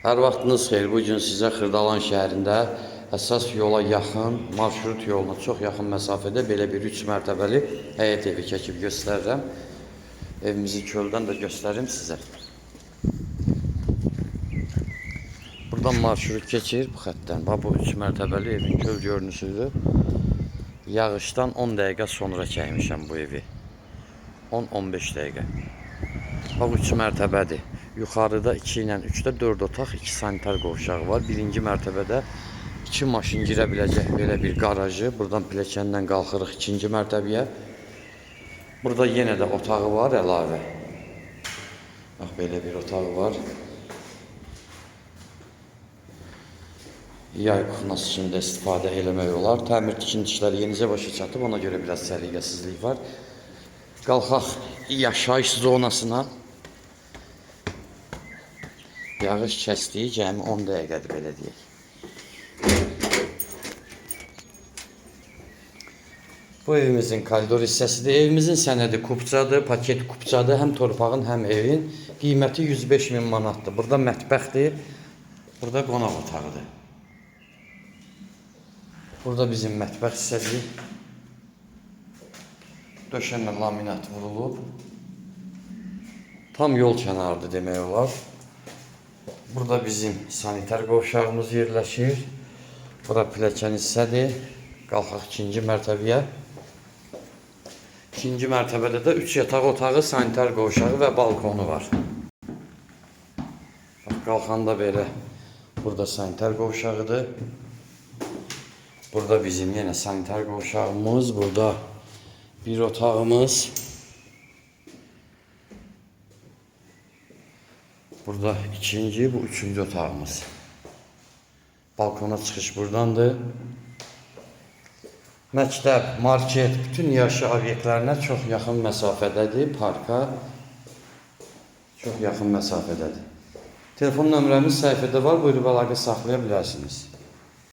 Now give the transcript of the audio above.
Hər vaxtınız xeyir. Bugün sizə Xırdalan şəhərində əsas yola yaxın, marşrut yoluna çox yaxın məsafədə belə bir 3 mərtəbəli həyət evi çəkib göstərirəm. Evimizi çöldən də göstərim sizə. Buradan marşrut keçir bu xəttdən. Bu 3 mərtəbəli evin çöl görünüşüdür. Yağışdan 10 dəqiqə sonra çəkmişəm bu evi. 10-15 dəqiqə. Bu 3 mərtəbədir. Yuxarıda 2 ilə 3-də 4 otaq, 2 sanitar qovşağı var. Birinci mərtəbədə 2 maşın girə biləcək belə bir qarajı. Buradan pilləkəndən qalxırıq 2-ci mərtəbəyə. Burada yenə də otağı var əlavə. Bax, belə bir otağı var. Yay kuxnası kimi də istifadə eləmək olar. Təmir tikinti işləri yenicə başa çatıb, ona görə biraz səliqəsizlik var. Qalxaq yaşayış zonasına. Yağış kəsdiyi cəmi 10 dəqiqədir, belə deyək. Bu evimizin koridor hissəsidir. Evimizin sənədi kupçadır, paket kupçadır. Həm torpağın, həm evin. Qiyməti 105.000 manatdır. Burada mətbəxdir, burada qonaq otağıdır. Burada bizim mətbəx hissəsi. Döşəmə laminat vurulub. Tam yol kənarıdır demək olar. Burada bizim sanitar qovşağımız yerləşir. Bura pilləkən hissədir. Qalxaq 2-ci mərtəbəyə. 2-ci mərtəbədə də 3 yataq otağı, sanitar qovşağı və balkonu var. Qalxanda belə burada sanitar qovşağıdır. Burada bizim yenə sanitar qovşağımız, burada bir otağımız. Burada ikinci, bu üçüncü otağımız. Balkona çıxış buradandır. Məktəb, market, bütün yaşayış obyektlərinə çox yaxın məsafədədir. Parka çox yaxın məsafədədir. Telefon nömrəmiz səhifədə var. Buyurub əlaqə saxlaya bilərsiniz.